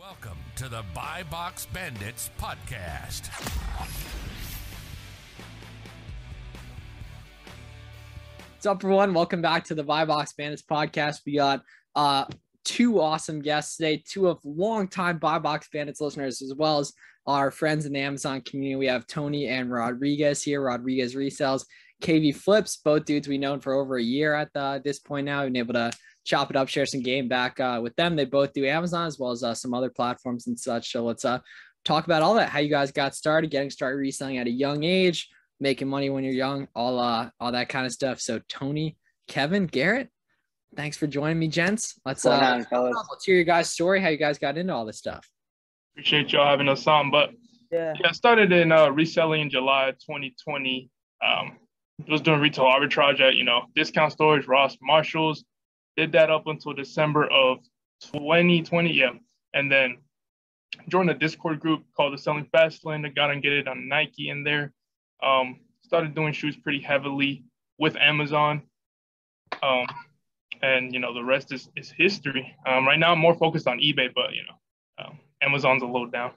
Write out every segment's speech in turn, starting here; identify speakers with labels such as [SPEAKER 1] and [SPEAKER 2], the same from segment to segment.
[SPEAKER 1] Welcome to the Buy Box Bandits podcast.
[SPEAKER 2] What's up, everyone? Welcome back to the Buy Box Bandits podcast. We got two awesome guests today, two of longtime Buy Box Bandits listeners, as well as our friends in the Amazon community. We have Tony and Rodriguez here. Rodriguez resells, KV flips, both dudes we known for over a year at this point now. We've been able to chop it up, share some game back with them. They both do Amazon as well as some other platforms and such. So let's talk about all that, how you guys got started, getting started reselling at a young age, making money when you're young, all that kind of stuff. So Tony, Kevin, Garrett, thanks for joining me, gents. Let's hear your guys' story, how you guys got into all this stuff.
[SPEAKER 3] Appreciate y'all having us on. But yeah, I started in reselling in July 2020. I was doing retail arbitrage at, discount stores, Ross, Marshalls. Did that up until December of 2020, yeah. And then joined a Discord group called the Selling Fast Lane. I got and get it on Nike in there. Started doing shoes pretty heavily with Amazon. And, the rest is history. Right now I'm more focused on eBay, but, Amazon's a little down.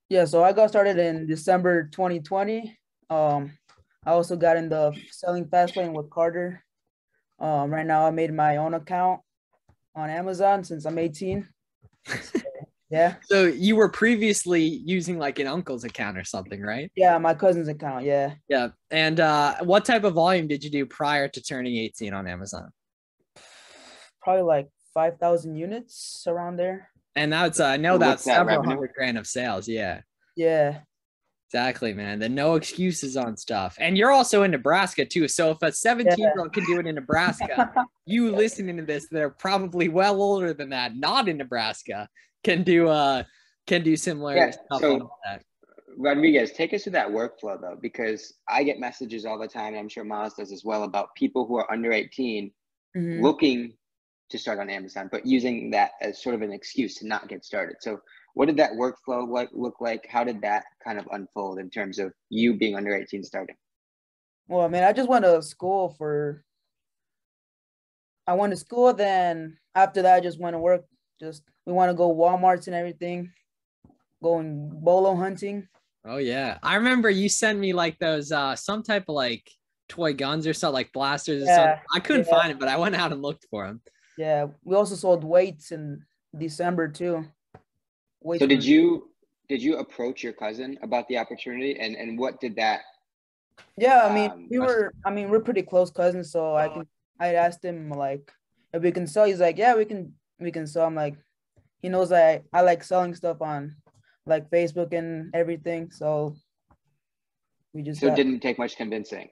[SPEAKER 4] Yeah, so I got started in December 2020. I also got in the Selling Fast Lane with Carter. Right now I made my own account on Amazon since I'm 18. Yeah.
[SPEAKER 2] So you were previously using like an uncle's account or something, right?
[SPEAKER 4] Yeah, my cousin's account. Yeah.
[SPEAKER 2] Yeah. And what type of volume did you do prior to turning 18 on Amazon?
[SPEAKER 4] Probably like 5,000 units around there.
[SPEAKER 2] And that's I know that's several $100,000 of sales. Yeah.
[SPEAKER 4] Yeah.
[SPEAKER 2] Exactly, man. The no excuses on stuff. And you're also in Nebraska too. So if a 17-year-old can do it in Nebraska, you listening to this, they're probably well older than that, not in Nebraska, can do similar stuff
[SPEAKER 5] so,
[SPEAKER 2] on that.
[SPEAKER 5] Rodriguez, take us through that workflow though, because I get messages all the time, and I'm sure Miles does as well, about people who are under 18 looking to start on Amazon, but using that as sort of an excuse to not get started. So what did that workflow look like? How did that kind of unfold in terms of you being under 18 starting?
[SPEAKER 4] Well, I mean, I just went to school then after that I just went to work. We want to go Walmarts and everything, going bolo hunting.
[SPEAKER 2] Oh yeah. I remember you sent me like those some type of like toy guns or something, like blasters or something. I couldn't find it, but I went out and looked for them.
[SPEAKER 4] Yeah, we also sold weights in December too.
[SPEAKER 5] So did you approach your cousin about the opportunity, and what did that?
[SPEAKER 4] Yeah, I mean we're pretty close cousins, so I asked him like if we can sell. He's like, yeah, we can sell. I'm like, he knows I like selling stuff on like Facebook and everything, so we just.
[SPEAKER 5] So it didn't take much convincing.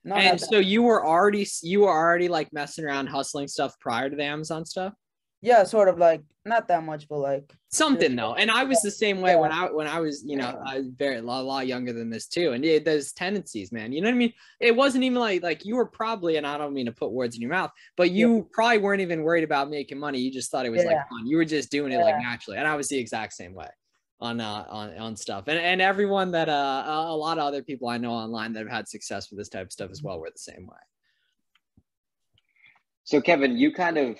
[SPEAKER 4] No,
[SPEAKER 2] and so you were already like messing around hustling stuff prior to the Amazon stuff?
[SPEAKER 4] Yeah, sort of, like not that much, but like
[SPEAKER 2] something though. And I was the same way when I was, I was a lot younger than this too. And those tendencies, man, you know what I mean? It wasn't even like you were probably, and I don't mean to put words in your mouth, but you probably weren't even worried about making money. You just thought it was like fun. You were just doing it like naturally. And I was the exact same way on stuff. And everyone that a lot of other people I know online that have had success with this type of stuff as well were the same way.
[SPEAKER 5] So Kevin, you kind of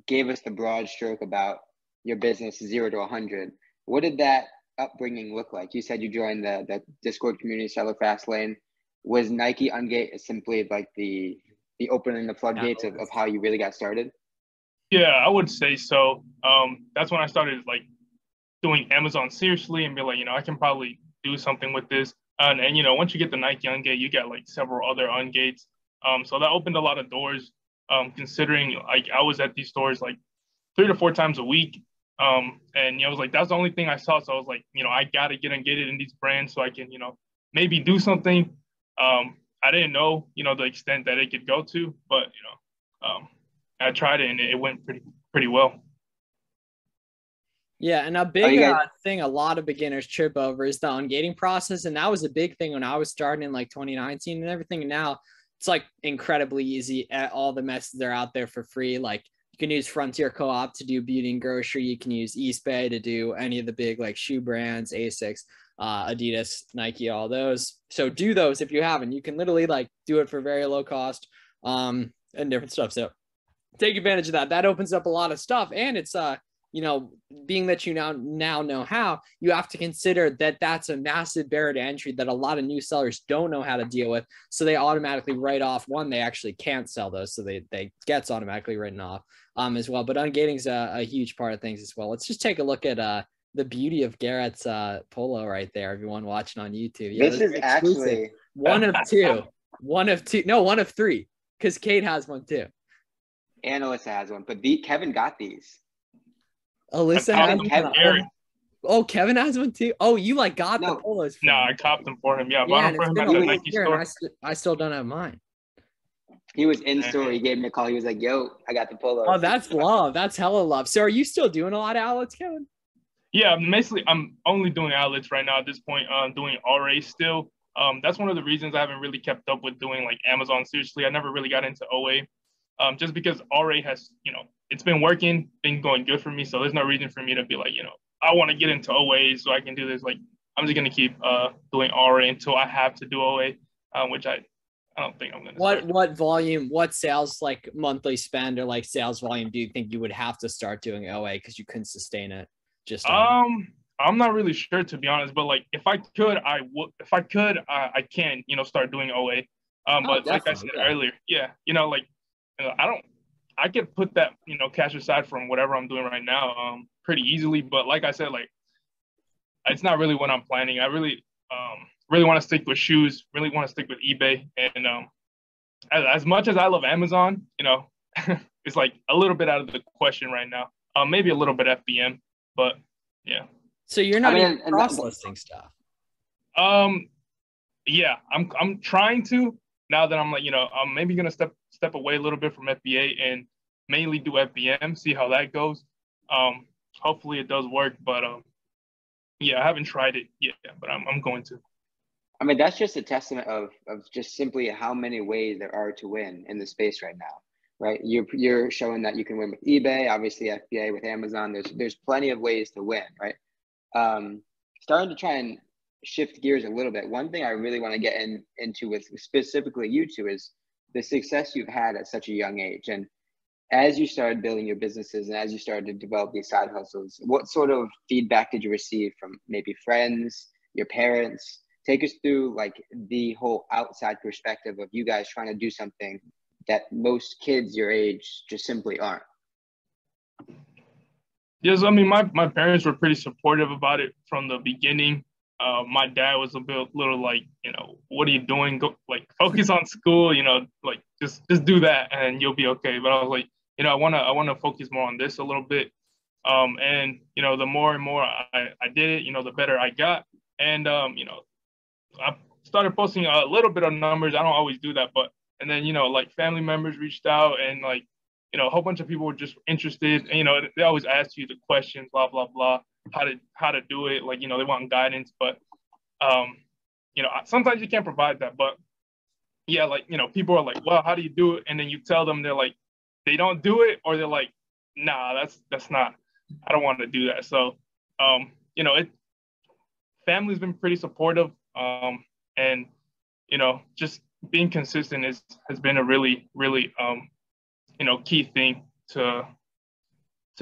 [SPEAKER 5] gave us the broad stroke about your business 0 to 100. What did that upbringing look like? You said you joined the Discord community, Seller Fast Lane. Was Nike Ungate simply like the opening the floodgates of how you really got started?
[SPEAKER 3] Yeah, I would say so. That's when I started like doing Amazon seriously and be like, I can probably do something with this. And once you get the Nike Ungate, you get like several other Ungates. So that opened a lot of doors. Considering like I was at these stores like 3 to 4 times a week. And I was like, that's the only thing I saw. So I was like, I got to get it in these brands so I can, maybe do something. I didn't know, the extent that it could go to, but, I tried it and it went pretty well.
[SPEAKER 2] Yeah. And a big thing a lot of beginners trip over is the ungating process. And that was a big thing when I was starting in like 2019 and everything. And now it's like incredibly easy. All the methods are out there for free. Like you can use Frontier Co-op to do beauty and grocery. You can use Eastbay to do any of the big like shoe brands, Asics, Adidas, Nike, all those. So do those if you haven't. You can literally like do it for very low cost and different stuff. So take advantage of that. That opens up a lot of stuff. And it's being that you now know how, you have to consider that that's a massive barrier to entry that a lot of new sellers don't know how to deal with. So they automatically write off one, they actually can't sell those. So they gets automatically written off as well. But ungating is a huge part of things as well. Let's just take a look at the beauty of Garrett's polo right there. Everyone watching on YouTube.
[SPEAKER 5] Yeah, this is actually
[SPEAKER 2] one of three, because Kate has one too.
[SPEAKER 5] And Alyssa has one, but Kevin got these.
[SPEAKER 2] Alyssa has one. Oh, Kevin has one too. Oh, you got the polos.
[SPEAKER 3] No, I copped them for him. Yeah, bought them for him at the Nike store.
[SPEAKER 2] I still don't have mine.
[SPEAKER 5] He was in store. He gave me a call. He was like, "Yo, I got the polos."
[SPEAKER 2] Oh, that's love. That's hella love. So, are you still doing a lot of outlets, Kevin?
[SPEAKER 3] Yeah, I'm only doing outlets right now at this point. Doing RA still. That's one of the reasons I haven't really kept up with doing Amazon seriously. I never really got into OA. Just because RA has, it's been working, been going good for me. So there's no reason for me to be I want to get into OA so I can do this. I'm just going to keep doing RA until I have to do OA, which I don't think I'm going to.
[SPEAKER 2] What volume, what sales, monthly spend or sales volume do you think you would have to start doing OA because you couldn't sustain it? Just
[SPEAKER 3] I'm not really sure, to be honest, but if I could, I would. If I could, I can, start doing OA. But like I said earlier, I could put that, cash aside from whatever I'm doing right now, pretty easily. But like I said, it's not really what I'm planning. I really want to stick with shoes, really want to stick with eBay. And as much as I love Amazon, it's a little bit out of the question right now. Maybe a little bit FBM, but yeah.
[SPEAKER 2] So you're not even cross-listing stuff.
[SPEAKER 3] Yeah, I'm trying to. Now that I'm maybe gonna step away a little bit from FBA and mainly do FBM, see how that goes. Hopefully it does work, but yeah, I haven't tried it yet, but I'm going to.
[SPEAKER 5] I mean, that's just a testament of just simply how many ways there are to win in the space right now, right? You're showing that you can win with eBay, obviously FBA with Amazon. There's plenty of ways to win, right? Starting to try and shift gears a little bit. One thing I really want to get into with specifically you two is the success you've had at such a young age. And as you started building your businesses and as you started to develop these side hustles, what sort of feedback did you receive from maybe friends, your parents? Take us through the whole outside perspective of you guys trying to do something that most kids your age just simply aren't.
[SPEAKER 3] Yes, I mean, my parents were pretty supportive about it from the beginning. My dad was little what are you doing? Go focus on school, just do that and you'll be okay. But I was I want to focus more on this a little bit. And the more and more I did it, the better I got. And I started posting a little bit of numbers. I don't always do that, and then family members reached out and a whole bunch of people were just interested. And, they always ask you the questions, blah blah blah, how to do it. They want guidance, but sometimes you can't provide that. But yeah, people are well, how do you do it? And then you tell them, they're they don't do it, or they're nah, that's not. I don't want to do that. So family's been pretty supportive. And just being consistent has been a really, really key thing to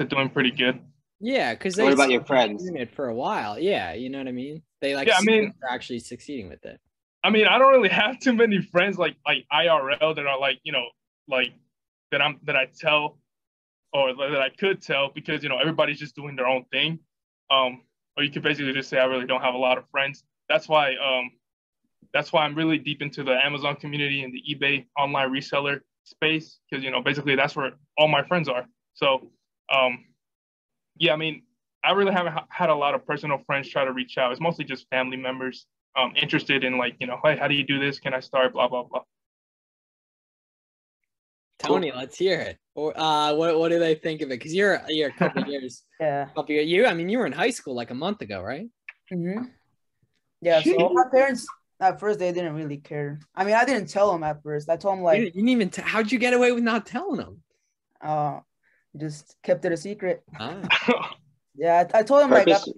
[SPEAKER 3] doing pretty good.
[SPEAKER 2] Yeah, because
[SPEAKER 5] what about your friends?
[SPEAKER 2] Doing it for a while. Yeah, you know what I mean? They they're actually succeeding with it.
[SPEAKER 3] I mean, I don't really have too many friends like IRL that are that I tell or that I could tell, because everybody's just doing their own thing. Or you could basically just say I really don't have a lot of friends. That's why I'm really deep into the Amazon community and the eBay online reseller space, because basically that's where all my friends are. So yeah, I mean, I really haven't had a lot of personal friends try to reach out. It's mostly just family members interested in hey, how do you do this? Can I start? Blah blah blah.
[SPEAKER 2] Tony, let's hear it. Or what do they think of it? Because you're a couple years.
[SPEAKER 4] Yeah.
[SPEAKER 2] You were in high school a month ago, right?
[SPEAKER 4] Mm-hmm. Yeah. So my parents at first they didn't really care. I mean, I didn't tell them at first. I told them
[SPEAKER 2] you didn't even. How'd you get away with not telling them?
[SPEAKER 4] Just kept it a secret.
[SPEAKER 2] Ah.
[SPEAKER 4] Yeah, I told them after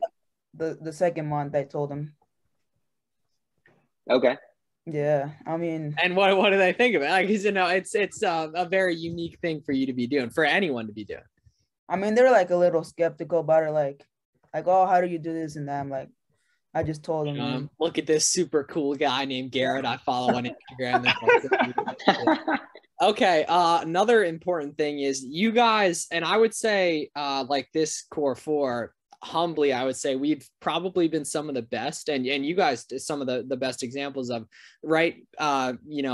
[SPEAKER 4] the second month. I told them.
[SPEAKER 5] Okay.
[SPEAKER 4] Yeah, I mean.
[SPEAKER 2] And what do they think of it? Because it's a very unique thing for you to be doing, for anyone to be doing.
[SPEAKER 4] I mean, they're like a little skeptical about it, like, oh, how do you do this and that? I'm like, I just told them.
[SPEAKER 2] Look at this super cool guy named Garrett I follow on Instagram. Okay. Another important thing is you guys, and I would say like this core four, humbly, I would say we've probably been some of the best, and you guys some of the best examples of, right,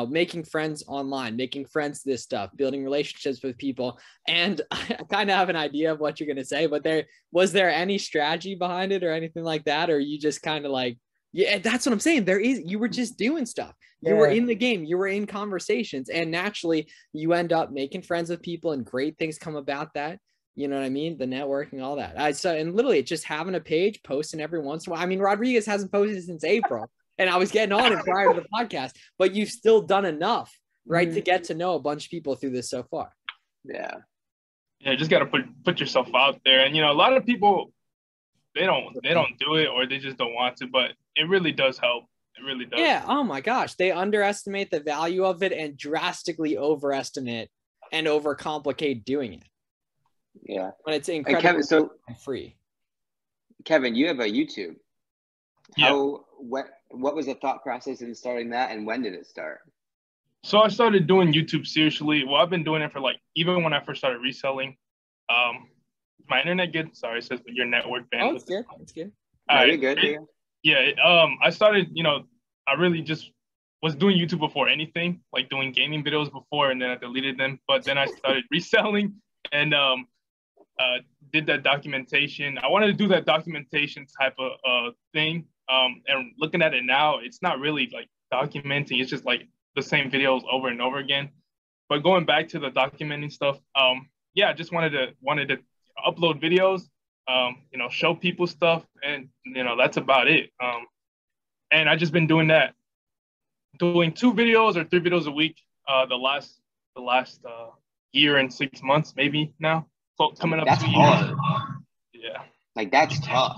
[SPEAKER 2] making friends online, making friends, this stuff, building relationships with people. And I kind of have an idea of what you're going to say, but was there any strategy behind it or anything like that? Or you just kind of like, yeah, that's what I'm saying. You were just doing stuff. You were in the game, you were in conversations, and naturally you end up making friends with people and great things come about that. You know what I mean? The networking, all that. And literally just having a page, posting every once in a while. I mean, Rodriguez hasn't posted since April, and I was getting on it prior to the podcast, but you've still done enough, right, to get to know a bunch of people through this so far.
[SPEAKER 5] Yeah.
[SPEAKER 3] Yeah, just got to put yourself out there. And, a lot of people, they don't do it, or they just don't want to, but it really does help. It really does.
[SPEAKER 2] Yeah. Oh my gosh. They underestimate the value of it and drastically overestimate and overcomplicate doing it.
[SPEAKER 5] Yeah.
[SPEAKER 2] But it's incredibly free.
[SPEAKER 5] Kevin, you have a YouTube.
[SPEAKER 3] Yeah.
[SPEAKER 5] What was the thought process in starting that, and when did it start?
[SPEAKER 3] So I started doing YouTube seriously. Well, I've been doing it for even when I first started reselling. My internet good? Sorry, it says your network bandwidth.
[SPEAKER 2] Oh, it's good. It's good.
[SPEAKER 5] No, you're good.
[SPEAKER 3] Yeah. I started, I really just was doing YouTube before anything, like doing gaming videos before, and then I deleted them. But then I started reselling and did that documentation. I wanted to do that documentation type of thing. And looking at it now, it's not really like documenting. It's just like the same videos over and over again. But going back to the documenting stuff, I just wanted to upload videos, show people stuff, and that's about it. And I just been doing that, doing 2 videos or 3 videos a week. The last year and 6 months, maybe now. So coming up
[SPEAKER 5] that's
[SPEAKER 3] 2
[SPEAKER 5] hard.
[SPEAKER 3] years. Yeah.
[SPEAKER 5] Like that's tough.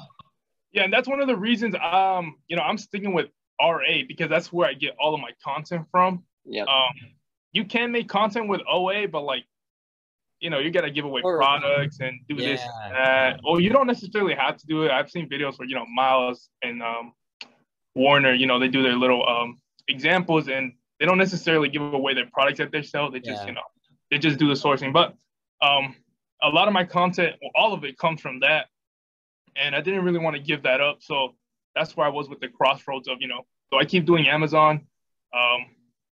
[SPEAKER 3] Yeah, and that's one of the reasons I'm sticking with RA, because that's where I get all of my content from.
[SPEAKER 5] Yeah.
[SPEAKER 3] You can make content with OA, but you got to give away products and do this and that. Or you don't necessarily have to do it. I've seen videos where, Miles and Warner, they do their little examples, and they don't necessarily give away their products that they sell. They just, they just do the sourcing. But a lot of my content, all of it comes from that. And I didn't really want to give that up. So that's where I was with the crossroads of, do I keep doing Amazon,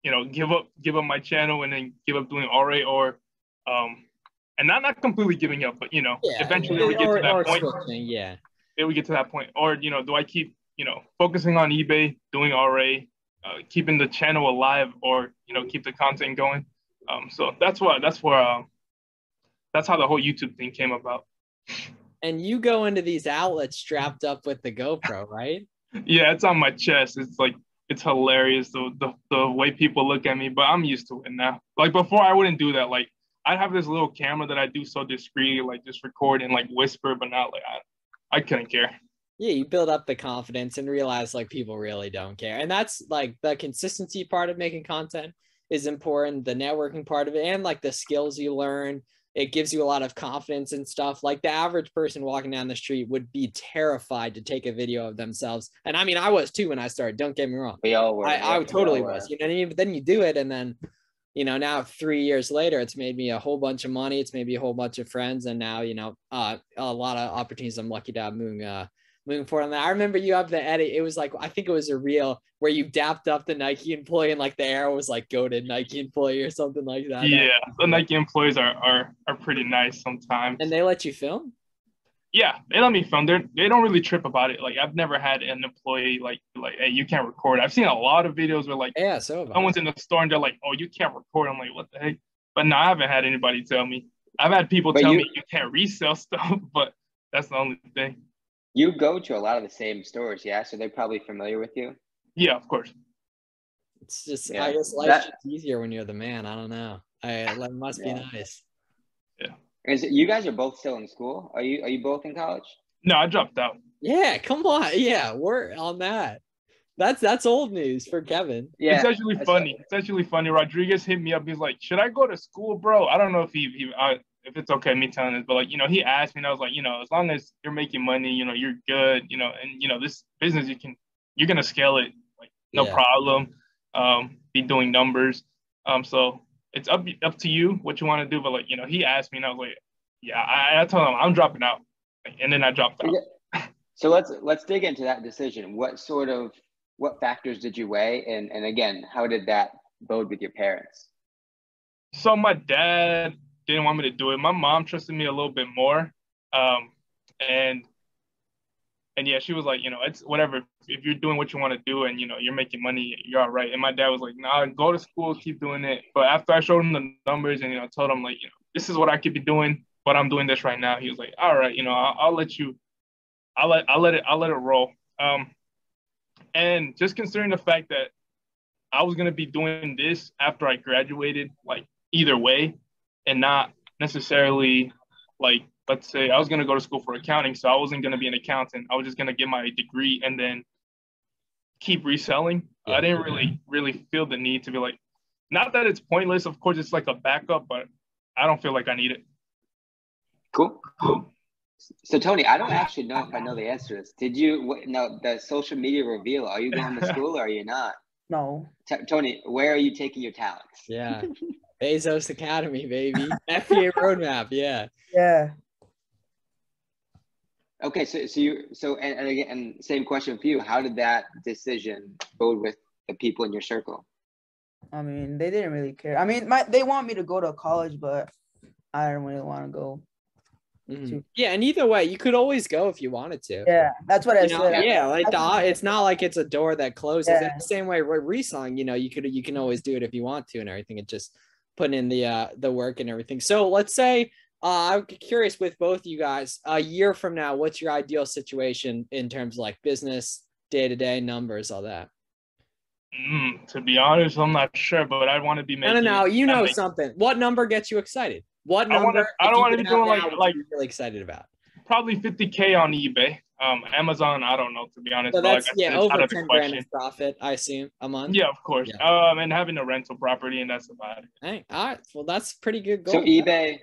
[SPEAKER 3] give up my channel and then give up doing RA, or, and not completely giving up, but, eventually we get to that point. It would get to that point. Or, do I keep, focusing on eBay, doing RA, keeping the channel alive, or, keep the content going. So that's how the whole YouTube thing came about.
[SPEAKER 2] And you go into these outlets strapped up with the GoPro, right?
[SPEAKER 3] Yeah, it's on my chest. It's like, it's hilarious the way people look at me, but I'm used to it now. Like before, I wouldn't do that. Like I'd have this little camera that I do so discreet, like just record and like whisper, but not like I couldn't care.
[SPEAKER 2] Yeah, you build up the confidence and realize like people really don't care. And that's like the consistency part of making content is important, the networking part of it, and like the skills you learn. It gives you a lot of confidence and stuff. Like the average person walking down the street would be terrified to take a video of themselves. And I mean, I was too when I started, don't get me wrong.
[SPEAKER 5] We all were.
[SPEAKER 2] I totally was, you know what I mean? But then you do it, and then, now 3 years later, it's made me a whole bunch of money. It's made me a whole bunch of friends. And now, a lot of opportunities I'm lucky to have moving forward on that. I remember you have the edit. It was like, I think it was a reel where you dapped up the Nike employee and like the arrow was like goated Nike employee or something like that.
[SPEAKER 3] Yeah, the Nike employees are pretty nice sometimes.
[SPEAKER 2] And they let you film?
[SPEAKER 3] Yeah, they let me film. They don't really trip about it. Like I've never had an employee like, hey, you can't record. I've seen a lot of videos where like someone's in the store and they're like, oh, you can't record. I'm like, what the heck? But no, I haven't had anybody tell me. I've had people tell me you can't resell stuff, but that's the only thing.
[SPEAKER 5] You go to a lot of the same stores, yeah? So they're probably familiar with you?
[SPEAKER 3] Yeah, of course.
[SPEAKER 2] It's just, I guess life's easier when you're the man. I don't know. It must be nice.
[SPEAKER 3] Yeah.
[SPEAKER 5] You guys are both still in school? Are you both in college?
[SPEAKER 3] No, I dropped out.
[SPEAKER 2] Yeah, come on. Yeah, we're on that. That's old news for Kevin.
[SPEAKER 3] Yeah, it's actually funny. It's actually funny. Rodriguez hit me up. He's like, "Should I go to school, bro?" I don't know if if it's okay me telling this, but like, he asked me and I was like, as long as you're making money, you're good, and this business, you're going to scale it, like no problem, be doing numbers. So it's up to you what you want to do. But like, he asked me and I was like, yeah, I told him I'm dropping out. And then I dropped out.
[SPEAKER 5] So let's dig into that decision. What factors did you weigh? And again, how did that bode with your parents?
[SPEAKER 3] So my dad didn't want me to do it. My mom trusted me a little bit more. And yeah, she was like, it's whatever. If you're doing what you want to do and, you're making money, you're all right. And my dad was like, nah, go to school, keep doing it. But after I showed him the numbers and, told him like, this is what I could be doing, but I'm doing this right now. He was like, all right, I'll let it roll. And just considering the fact that I was going to be doing this after I graduated, like either way, and not necessarily like, let's say I was going to go to school for accounting. So I wasn't going to be an accountant. I was just going to get my degree and then keep reselling. I didn't really feel the need to be like, not that it's pointless. Of course, it's like a backup, but I don't feel like I need it.
[SPEAKER 5] Cool. So Tony, I don't actually know if I know the answer to this. Did you the social media reveal? Are you going to school or are you not?
[SPEAKER 4] No.
[SPEAKER 5] Tony, where are you taking your talents?
[SPEAKER 2] Yeah. Bezos Academy, baby. FBA roadmap. Yeah.
[SPEAKER 4] Yeah.
[SPEAKER 5] Okay. So and again, same question for you. How did that decision bode with the people in your circle?
[SPEAKER 4] I mean, they didn't really care. I mean, they want me to go to college, but I don't really want to go.
[SPEAKER 2] Mm-hmm. Yeah, and either way, you could always go if you wanted to.
[SPEAKER 4] Yeah, that's what I said.
[SPEAKER 2] Yeah, like it's not like it's a door that closes. Yeah. The same way with reselling, you can always do it if you want to and everything. It just putting in the work and everything. So let's say I'm curious with both you guys. A year from now, what's your ideal situation in terms of like business, day-to-day numbers, all that?
[SPEAKER 3] To be honest, I'm not sure, but I want to be making.
[SPEAKER 2] No, something. What number gets you excited? What number?
[SPEAKER 3] I don't want to be doing like
[SPEAKER 2] you're really excited about.
[SPEAKER 3] Probably 50K on eBay. Amazon, I don't know, to be honest.
[SPEAKER 2] So that's over 10 grand in profit, I assume, a month.
[SPEAKER 3] Yeah, of course. Yeah. And having a rental property, and that's about it.
[SPEAKER 2] Hey, all right. Well, that's pretty good goal.
[SPEAKER 5] So eBay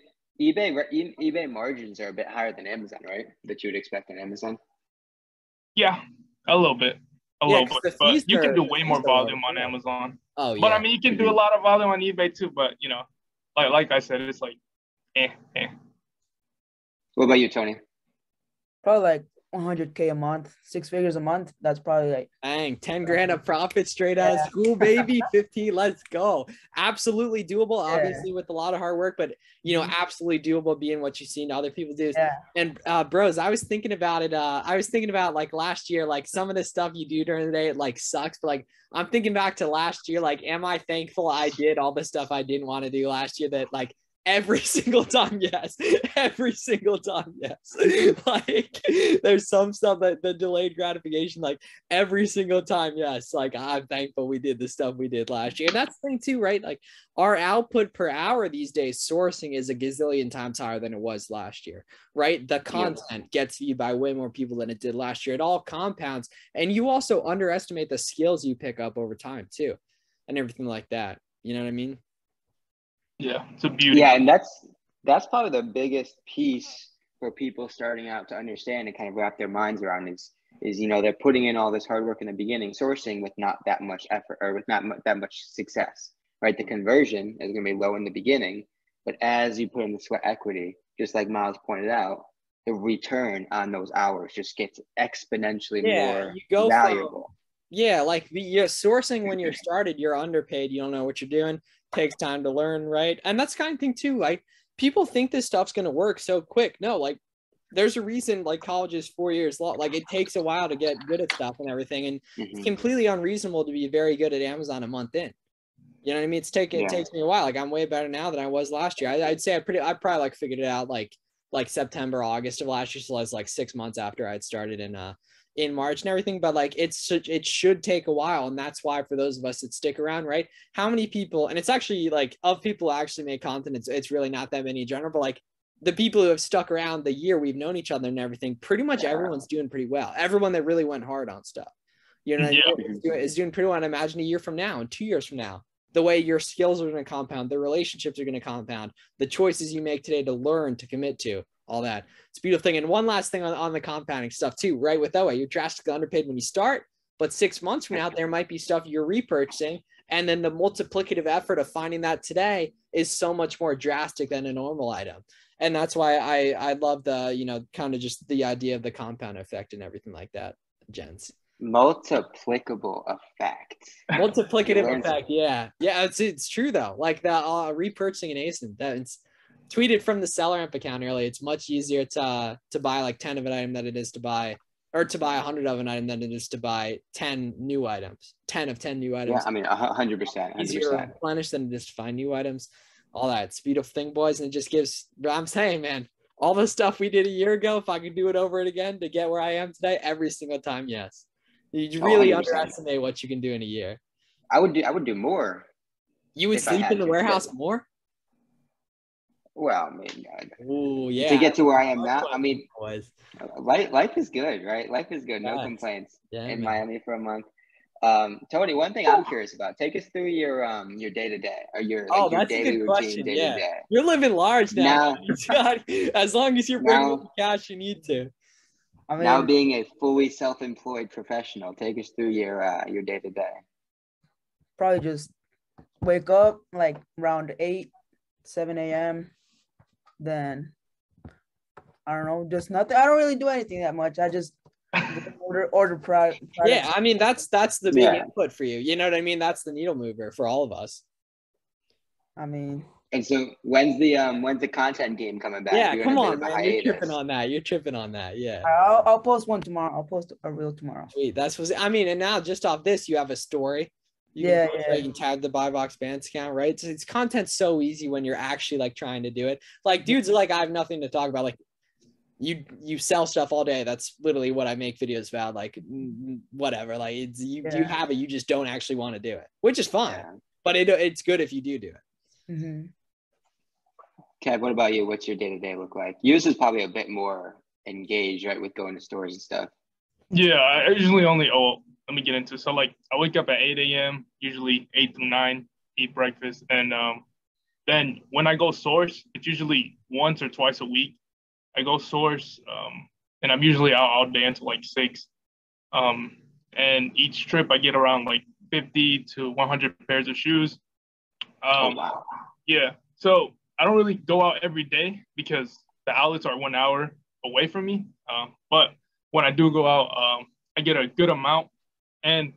[SPEAKER 5] margins are a bit higher than Amazon, right? That you would expect on Amazon.
[SPEAKER 3] Yeah, a little bit. A little bit. But you can do way more volume on Amazon.
[SPEAKER 2] Oh, yeah.
[SPEAKER 3] But I mean, you can do a lot of volume on eBay too. But like I said, it's like,
[SPEAKER 5] What about you, Tony?
[SPEAKER 4] Probably like 100K a month, 6 figures a month. That's probably like
[SPEAKER 2] 10 grand of profit straight out of school, baby. 15, let's go. Absolutely doable, obviously with a lot of hard work, but absolutely doable being what you've seen other people do.
[SPEAKER 4] Yeah.
[SPEAKER 2] And bros, I was thinking about it. I was thinking about like last year, like some of the stuff you do during the day, it like sucks, but like I'm thinking back to last year, like, am I thankful I did all the stuff I didn't want to do last year that like every single time, yes. Every single time, yes. Like, there's some stuff that the delayed gratification, like every single time, yes. Like, I'm thankful we did the stuff we did last year. And that's the thing too, right? Like, our output per hour these days, sourcing is a gazillion times higher than it was last year, right? The content gets viewed by way more people than it did last year. It all compounds. And you also underestimate the skills you pick up over time too, and everything like that. You know what I mean?
[SPEAKER 3] Yeah, it's a beauty.
[SPEAKER 5] Yeah, and that's probably the biggest piece for people starting out to understand and kind of wrap their minds around is they're putting in all this hard work in the beginning, sourcing with not that much effort or with not that much success, right? The conversion is going to be low in the beginning, but as you put in the sweat equity, just like Miles pointed out, the return on those hours just gets exponentially more valuable.
[SPEAKER 2] Like you're sourcing when you're started, you're underpaid, you don't know what you're doing. Takes time to learn, right? And that's kind of thing too. Like people think this stuff's gonna work so quick. No, like there's a reason like college is 4 years long. Like it takes a while to get good at stuff and everything. And it's completely unreasonable to be very good at Amazon a month in. You know what I mean? It takes me a while. Like I'm way better now than I was last year. I'd say I probably like figured it out like September, August of last year. So I was like 6 months after I'd started in March and everything, but like it should take a while. And that's why for those of us that stick around, right? How many people, and it's actually like of people who actually make content, it's really not that many in general, but like the people who have stuck around the year we've known each other and everything, pretty much everyone's doing pretty well. Everyone that really went hard on stuff, is doing pretty well. And imagine a year from now and 2 years from now, the way your skills are going to compound, the relationships are going to compound, the choices you make today to learn, to commit to, all that. It's a beautiful thing. And one last thing on the compounding stuff too, right? With OA, you're drastically underpaid when you start, but 6 months from now, there might be stuff you're repurchasing. And then the multiplicative effort of finding that today is so much more drastic than a normal item. And that's why I love the, you know, kind of just the idea of the compound effect and everything like that, gents.
[SPEAKER 5] Multiplicable effect.
[SPEAKER 2] Multiplicative effect. Yeah. It's true though. Like the repurchasing an ASIN, that's tweeted from the seller amp account earlier. It's much easier to buy like 10 of an item than it is to buy, or to buy 100 of an item than it is to buy 10 new items. 10 of 10 new items.
[SPEAKER 5] Yeah, I mean 100%.
[SPEAKER 2] Easier to replenish than just to find new items. All that. It's a beautiful thing, boys, and it just gives. I'm saying, man, all the stuff we did a year ago, if I could do it over again to get where I am today, every single time, yes. You really underestimate what you can do in a year.
[SPEAKER 5] I would do more.
[SPEAKER 2] You would sleep in the warehouse more?
[SPEAKER 5] Well, I mean,
[SPEAKER 2] ooh, yeah.
[SPEAKER 5] To get to where I am now, I mean, life is good, right? Life is good. No complaints in Miami for a month. Tony, one thing I'm curious about, take us through your day-to-day or your
[SPEAKER 2] that's
[SPEAKER 5] daily
[SPEAKER 2] a good
[SPEAKER 5] routine
[SPEAKER 2] question. Yeah.
[SPEAKER 5] day-to-day.
[SPEAKER 2] You're living large now. As long as you're bringing in the cash you need to.
[SPEAKER 4] I mean,
[SPEAKER 5] now being a fully self-employed professional, take us through your day-to-day.
[SPEAKER 4] Probably just wake up like around 7 a.m. Then I don't know, just nothing. I don't really do anything that much. I just order product.
[SPEAKER 2] Yeah, I mean that's the big input for you. You know what I mean? That's the needle mover for all of us.
[SPEAKER 4] I mean,
[SPEAKER 5] and so when's the content game coming back?
[SPEAKER 2] Yeah, come on, man. You're tripping on that. Yeah.
[SPEAKER 4] I'll post one tomorrow. I'll post a reel tomorrow.
[SPEAKER 2] Sweet. And now just off this, you have a story. You can tag the Buy Box Bandits account, right? It's content's so easy when you're actually like trying to do it. Like dudes are like, I have nothing to talk about. Like you sell stuff all day. That's literally what I make videos about. Like whatever. Like you have it. You just don't actually want to do it, which is fine. Yeah. But it's good if you do it.
[SPEAKER 4] Mm-hmm.
[SPEAKER 5] Kev, what about you? What's your day-to-day look like? Yours is probably a bit more engaged, right, with going to stores and stuff.
[SPEAKER 3] Yeah, I usually let me get into it. So, like, I wake up at 8 a.m., usually 8 through 9, eat breakfast. And then when I go source, it's usually once or twice a week. I go source, and I'm usually out all day until like 6. And each trip, I get around like 50 to 100 pairs of shoes.
[SPEAKER 5] Oh, wow.
[SPEAKER 3] Yeah. So I don't really go out every day because the outlets are 1 hour away from me. But when I do go out, I get a good amount. And,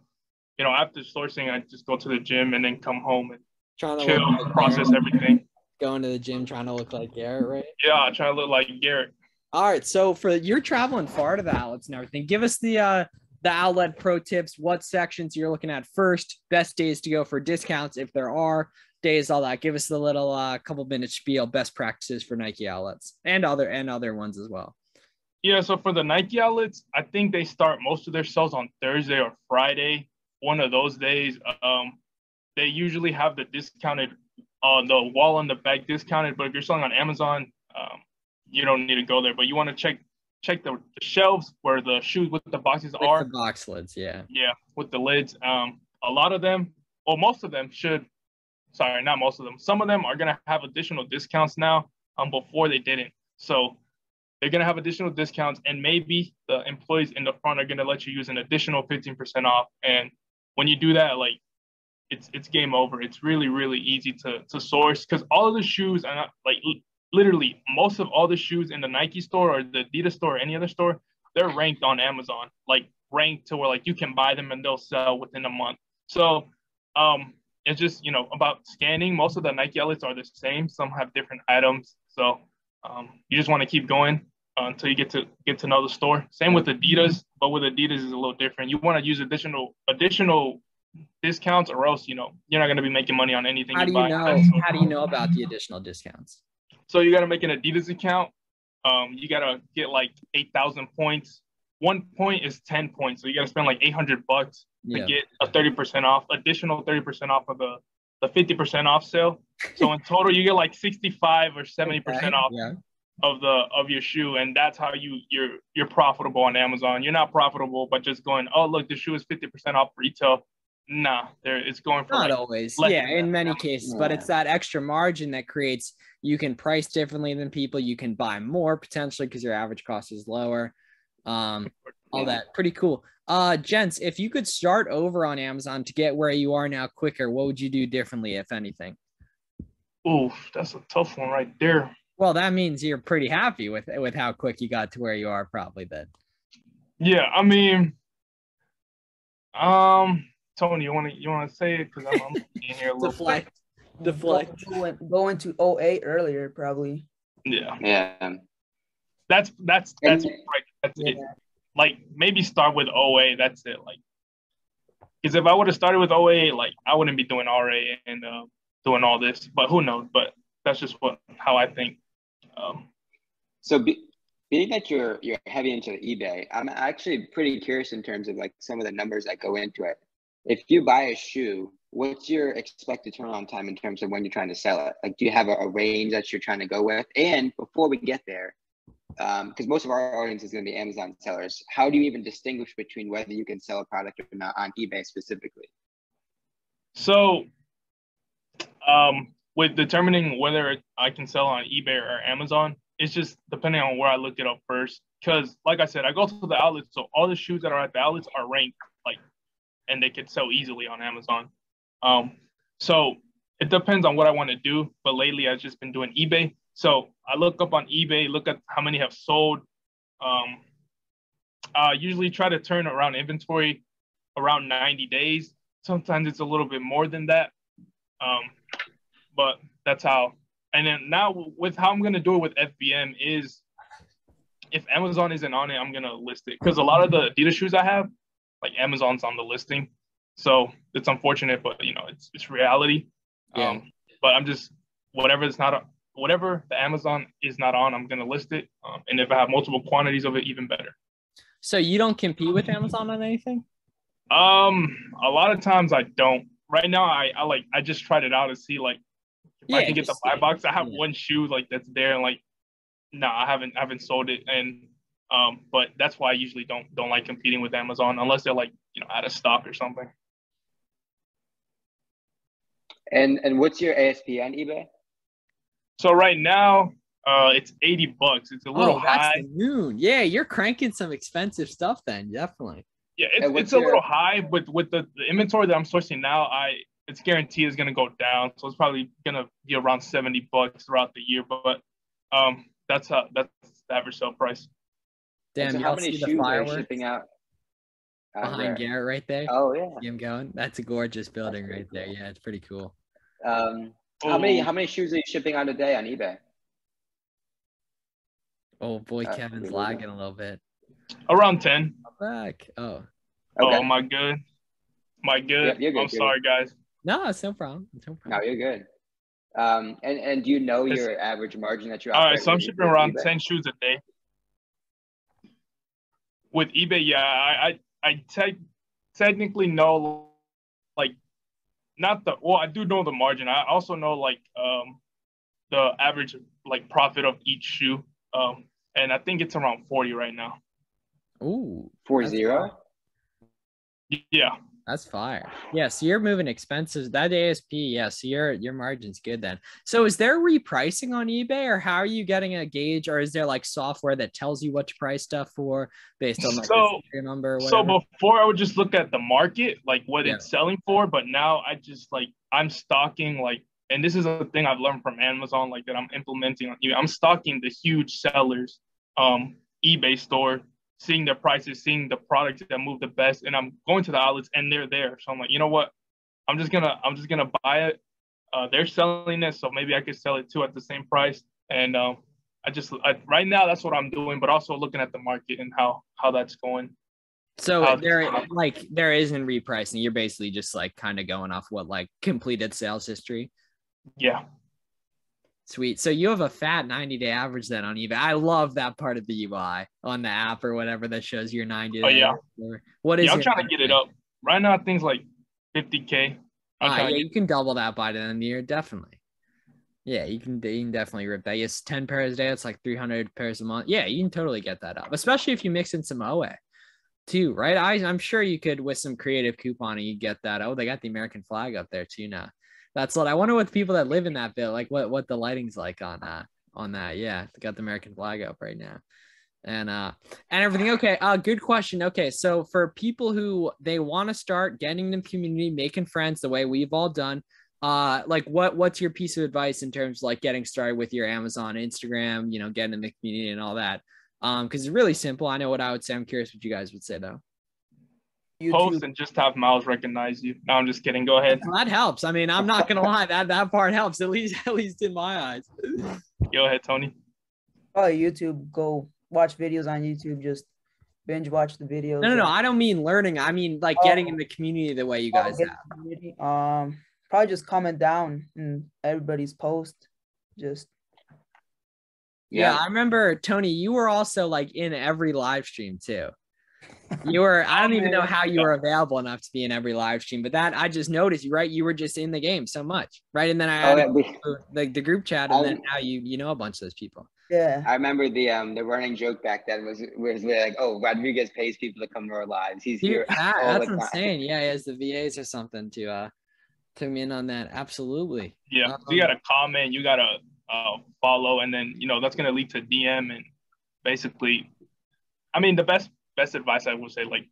[SPEAKER 3] you know, after sourcing, I just go to the gym and then come home and chill, process everything.
[SPEAKER 2] Going to the gym, trying to look like Garrett, right?
[SPEAKER 3] Yeah, I try to look like Garrett.
[SPEAKER 2] All right. So you're traveling far to the outlets and everything. Give us the outlet pro tips, what sections you're looking at first, best days to go for discounts if there are days, all that. Give us the little couple minute spiel, best practices for Nike outlets and other ones as well.
[SPEAKER 3] Yeah, so for the Nike outlets, I think they start most of their sales on Thursday or Friday. One of those days, they usually have the discounted, the wall on the back discounted. But if you're selling on Amazon, you don't need to go there. But you want to check the shelves where the shoes with the boxes are.
[SPEAKER 2] The box lids, yeah.
[SPEAKER 3] Yeah, with the lids. A lot of them, or most of them should. Sorry, not most of them. Some of them are gonna have additional discounts now. Before they didn't. So they're going to have additional discounts, and maybe the employees in the front are going to let you use an additional 15% off. And when you do that, like it's game over. It's really, really easy to source because all of the shoes are not like literally most of all the shoes in the Nike store or the Adidas store or any other store, they're ranked on Amazon, like ranked to where like you can buy them and they'll sell within a month. So it's just, you know, about scanning. Most of the Nike outlets are the same. Some have different items. So you just want to keep going until you get to know the store. Same with Adidas, but with Adidas is a little different. You want to use additional discounts, or else you're not going to be making money on anything.
[SPEAKER 2] How do you know about the additional discounts?
[SPEAKER 3] So you got to make an Adidas account. You got to get like 8,000 points. 1 point is 10 points, so you got to spend like $800 to get a 30% off, additional 30% off of the 50% off sale. So in total, you get like 65 or 70% off of your shoe, and that's how you're profitable on Amazon. You're not profitable by just going, oh look, the shoe is 50% off retail. Nah, it's going for
[SPEAKER 2] Not
[SPEAKER 3] like
[SPEAKER 2] always.
[SPEAKER 3] less
[SPEAKER 2] Yeah,
[SPEAKER 3] than
[SPEAKER 2] in
[SPEAKER 3] that.
[SPEAKER 2] many cases, but it's that extra margin that creates you can price differently than people. You can buy more potentially because your average cost is lower. All that pretty cool. Gents, if you could start over on Amazon to get where you are now quicker, what would you do differently, if anything?
[SPEAKER 3] Ooh, that's a tough one right there.
[SPEAKER 2] Well, that means you're pretty happy with how quick you got to where you are, probably then.
[SPEAKER 3] Yeah, I mean, Tony, you want to say it because I'm in here a little bit.
[SPEAKER 2] Deflect.
[SPEAKER 4] Go into 08 earlier, probably.
[SPEAKER 5] Yeah.
[SPEAKER 3] That's right. That's
[SPEAKER 4] Yeah.
[SPEAKER 3] it. Like maybe start with OA. That's it. Like, because if I would have started with OA, like I wouldn't be doing RA and doing all this. But who knows? But that's just how I think.
[SPEAKER 5] So being that you're heavy into the eBay, I'm actually pretty curious in terms of like some of the numbers that go into it. If you buy a shoe, what's your expected turnaround time in terms of when you're trying to sell it? Like, do you have a range that you're trying to go with? And before we get there, because most of our audience is going to be Amazon sellers, how do you even distinguish between whether you can sell a product or not on eBay specifically?
[SPEAKER 3] So, with determining whether I can sell on eBay or Amazon, it's just depending on where I look it up first. Because, like I said, I go to the outlets, so all the shoes that are at the outlets are ranked, like, and they could sell easily on Amazon. So it depends on what I want to do. But lately, I've just been doing eBay. So I look up on eBay, look at how many have sold. I usually try to turn around inventory around 90 days. Sometimes it's a little bit more than that. But that's how. And then now with how I'm going to do it with FBM is if Amazon isn't on it, I'm going to list it. Because a lot of the Adidas shoes I have, like Amazon's on the listing. So it's unfortunate, but it's reality.
[SPEAKER 2] Yeah.
[SPEAKER 3] But I'm just, whatever the Amazon is not on, I'm going to list it. And if I have multiple quantities of it, even better.
[SPEAKER 2] So you don't compete with Amazon on anything?
[SPEAKER 3] A lot of times I don't. Right now, I just tried it out to see like if I can get the buy box. I have one shoe like that's there, and like, no, I haven't sold it, and but that's why I usually don't like competing with Amazon unless they're like out of stock or something.
[SPEAKER 5] And what's your ASP on eBay?
[SPEAKER 3] So right now, it's $80. It's a little high.
[SPEAKER 2] That's the moon. Yeah, you're cranking some expensive stuff then, definitely.
[SPEAKER 3] Yeah, it's a little high, but with the inventory that I'm sourcing now, it's guaranteed is gonna go down. So it's probably gonna be around $70 throughout the year. But that's the average sale price.
[SPEAKER 2] Damn,
[SPEAKER 5] so how many shoes are shipping out
[SPEAKER 2] behind
[SPEAKER 5] there?
[SPEAKER 2] Garrett right there?
[SPEAKER 5] Oh yeah.
[SPEAKER 2] See him going? That's a gorgeous building right there. Yeah, it's pretty cool.
[SPEAKER 5] How many shoes are you shipping out a day on eBay?
[SPEAKER 2] Oh boy, Kevin's lagging a little bit.
[SPEAKER 3] Around 10.
[SPEAKER 2] Back. Oh.
[SPEAKER 5] Okay.
[SPEAKER 3] Oh, am I good?
[SPEAKER 5] Yeah, you're good.
[SPEAKER 3] I'm sorry, guys.
[SPEAKER 2] No, it's no problem.
[SPEAKER 5] No, you're good. And do you know your average margin that you're
[SPEAKER 3] all right? So I'm shipping around 10 shoes a day. With eBay, yeah, I technically know, like, I do know the margin. I also know like the average like profit of each shoe. And I think it's around 40 right now.
[SPEAKER 2] Ooh.
[SPEAKER 5] 40?
[SPEAKER 3] Yeah.
[SPEAKER 2] That's fire. Yeah, so you're moving expenses. That ASP, yeah, so your margin's good then. So is there repricing on eBay, or how are you getting a gauge, or is there like software that tells you what to price stuff for based on like your number or whatever?
[SPEAKER 3] So before I would just look at the market, like what it's selling for, but now I just like I'm stocking like, and this is a thing I've learned from Amazon, like that I'm implementing on eBay. I'm stocking the huge sellers eBay store, seeing their prices, seeing the products that move the best, and I'm going to the outlets and they're there. So I'm like, you know what? I'm just gonna buy it. They're selling this, so maybe I could sell it too at the same price. And right now that's what I'm doing, but also looking at the market and how that's going.
[SPEAKER 2] So there isn't repricing. You're basically just like kind of going off what like completed sales history.
[SPEAKER 3] Yeah.
[SPEAKER 2] Sweet. So you have a fat 90-day average then on eBay. I love that part of the UI on the app or whatever that shows your 90 days.
[SPEAKER 3] Oh yeah.
[SPEAKER 2] What is?
[SPEAKER 3] I'm trying to get it up. Right now, things like 50K.
[SPEAKER 2] You can double that by the end of the year, definitely. Yeah, you can definitely rip that. Yes, 10 pairs a day. It's like 300 pairs a month. Yeah, you can totally get that up, especially if you mix in some OA. too, right? I'm sure you could with some creative couponing, you get that. Oh, they got the American flag up there too now. That's what I wonder what the people that live in that bit, like what the lighting's like on that. Yeah, they got the American flag up right now. And everything. Okay, good question. Okay, so for people who they want to start getting in the community, making friends the way we've all done, like what's your piece of advice in terms of like getting started with your Amazon, Instagram, getting in the community and all that? Because it's really simple. I know what I would say. I'm curious what you guys would say though.
[SPEAKER 3] Post and just have Miles recognize you. No, I'm just kidding. Go ahead.
[SPEAKER 2] Well, that helps. I mean, I'm not gonna lie, that part helps at least in my eyes.
[SPEAKER 3] Go ahead, Tony.
[SPEAKER 4] Oh, YouTube. Go watch videos on YouTube. Just binge watch the videos.
[SPEAKER 2] No. I don't mean learning. I mean like getting in the community the way you guys have.
[SPEAKER 4] Probably just comment down in everybody's post. Just.
[SPEAKER 2] Yeah, I remember Tony. You were also like in every live stream too. You were. I don't even know how you were available enough to be in every live stream, but that I just noticed. Right, you were just in the game so much, right? And then I added the group chat, and then now you know a bunch of those people.
[SPEAKER 4] Yeah,
[SPEAKER 5] I remember the running joke back then was like, oh, Rodriguez pays people to come to our lives. He's here.
[SPEAKER 2] That's insane. Yeah, he has the VAs or something to me in on that. Absolutely.
[SPEAKER 3] Yeah, so you got to comment, you got to follow, and then that's going to lead to DM, and basically, I mean, the best advice I would say, like,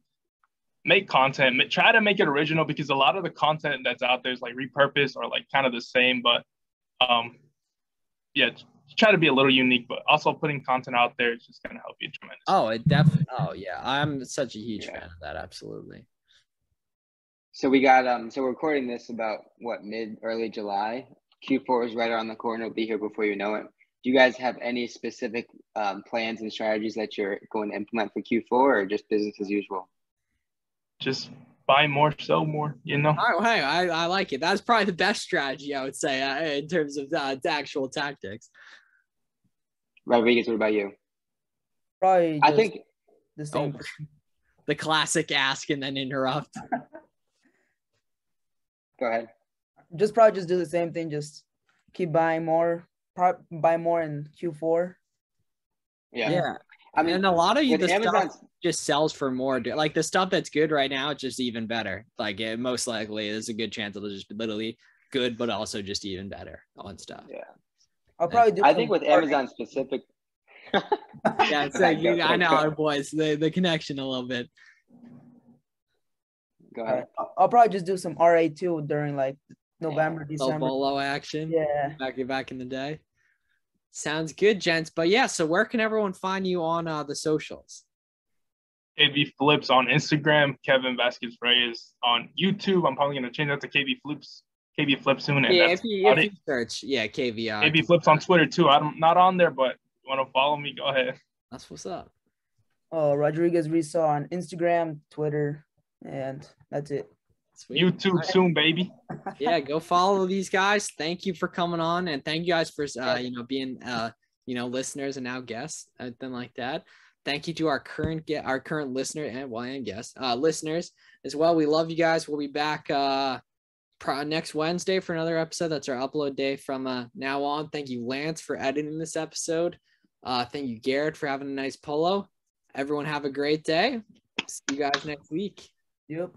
[SPEAKER 3] make content, try to make it original, because a lot of the content that's out there is like repurposed or like kind of the same, but yeah, try to be a little unique, but also putting content out there is just going to help you tremendously.
[SPEAKER 2] Oh, it definitely. Oh yeah, I'm such a huge fan of that. Absolutely.
[SPEAKER 5] So we got so we're recording this about early July. Q4 is right around the corner. It'll be here before you know it. Do you guys have any specific plans and strategies that you're going to implement for Q4, or just business as usual?
[SPEAKER 3] Just buy more, sell more,
[SPEAKER 2] All right, hey, I like it. That's probably the best strategy, I would say, in terms of the actual tactics.
[SPEAKER 5] Rodriguez, what about you?
[SPEAKER 4] Probably
[SPEAKER 5] I think
[SPEAKER 4] the same.
[SPEAKER 2] The classic ask and then interrupt.
[SPEAKER 5] Go ahead.
[SPEAKER 4] Probably just do the same thing. Just keep buying more. Buy more in Q4.
[SPEAKER 2] Yeah.
[SPEAKER 5] I mean,
[SPEAKER 2] and a lot of the
[SPEAKER 5] Amazon
[SPEAKER 2] stuff just sells for more. Like the stuff that's good right now, it's just even better. Like it most likely there's a good chance it'll just be literally good, but also just even better on stuff.
[SPEAKER 5] Yeah.
[SPEAKER 4] I'll probably do.
[SPEAKER 5] I think with Amazon specific.
[SPEAKER 2] Yeah, so I know our boys, the connection a little bit.
[SPEAKER 5] Go ahead.
[SPEAKER 4] I'll probably just do some RA too during like November, December.
[SPEAKER 2] Bolo action.
[SPEAKER 4] Yeah.
[SPEAKER 2] Back in the day. Sounds good, gents. But yeah, so where can everyone find you on the socials?
[SPEAKER 3] KB Flips on Instagram, Kevin Vasquez Reyes on YouTube. I'm probably going to change that to KB Flips soon. And
[SPEAKER 2] if you search, KVR.
[SPEAKER 3] KB Flips on Twitter too. I'm not on there, but you want to follow me, go ahead.
[SPEAKER 2] That's what's up.
[SPEAKER 4] Oh, Rodriguez Resell on Instagram, Twitter, and that's it.
[SPEAKER 2] Sweet.
[SPEAKER 3] YouTube soon, baby.
[SPEAKER 2] Yeah, go follow these guys. Thank you for coming on, and thank you guys for being listeners and now guests, everything like that. Thank you to our current listener and guests, listeners as well. We love you guys. We'll be back next Wednesday for another episode. That's our upload day from now on. Thank you, Lance, for editing this episode. Thank you, Garrett, for having a nice polo. Everyone have a great day. See you guys next week.
[SPEAKER 4] Yep.